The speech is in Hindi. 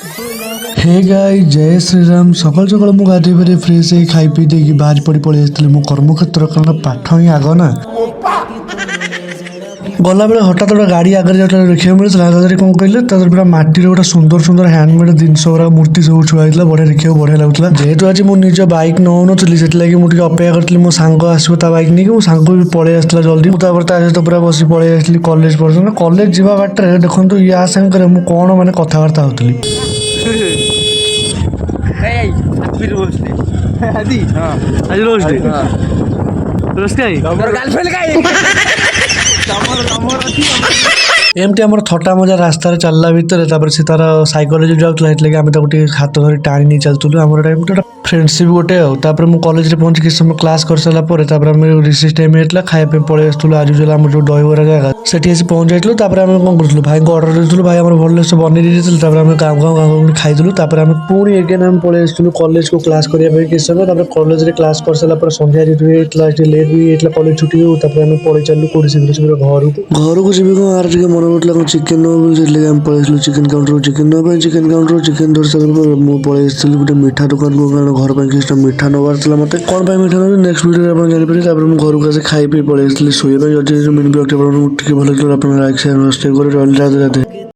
हे गाइस जय श्री राम सकाल सकाल मु गाधे फेरे फ्रेश हे खाई पी देकी बाज पड़ी पड़े आसली मो कर्मक्षेत्र कारण पाठ ही आग ना गला बेले हठात गोटे गाड़ी आगे जो देखा मिलता कौन कहले पूरा माटी गोटे सुंदर सुंदर हैंडमेड जिनस गुरा मूर्ति सब छुआ बढ़िया देखा बढ़िया लगुला जेहेतु आज मुझे निज बैक नौनी से मुझे अपेक्षा करी मो सांग आसो ता बैक नहीं सांग भी पलि आसला जल्दी सहित पूरा बस पलि आसली कॉलेज पर्यटन कॉलेज जावा बाटे देखो या सांगे मुझे कौन मैंने कथबार्ता होती एमती आम थटा मजा रास्त चलला भितर से तार सैकल जो जाऊला आम हाथ धरी टाणी नहीं चलूँ आम गोटे फ्रेंडशिप गोटे आउे मुझे कॉलेज पहुंची किसी समय क्लास कर सारापर रिसेस टाइम होता खाया पलि आसलू आज जो आम जो दहीबरा जगह से पहुंच जाइलु कौन करूँ भाई को अर्डर देलु भाई आम भल से बन गाँव गाँव खाइलु पुणी एगेन आम पलि आसलु कॉलेज को क्लास करने किसी समय कॉलेज क्लास कर सारापर संध्या जेहतु लेट भी होता कॉलेज छुट्टी हो पलि चलू कौन शीघ्र शीघ्र घर को जी कौन मन होता चिकेन नम पलि चिकेन काउंटर चिकेन धर सारा मुझे पलि गोटे मीठा दुकान को कारण घर पर किसी मीठा नबार था मत कौन मीठा ना नेक्स्ट वीडियो जापर घर को आसे खाई पी पलि शोबा जब मिन ब्लॉग भल लगे लाइक शेयर सब्सक्राइब कर राधे राधे।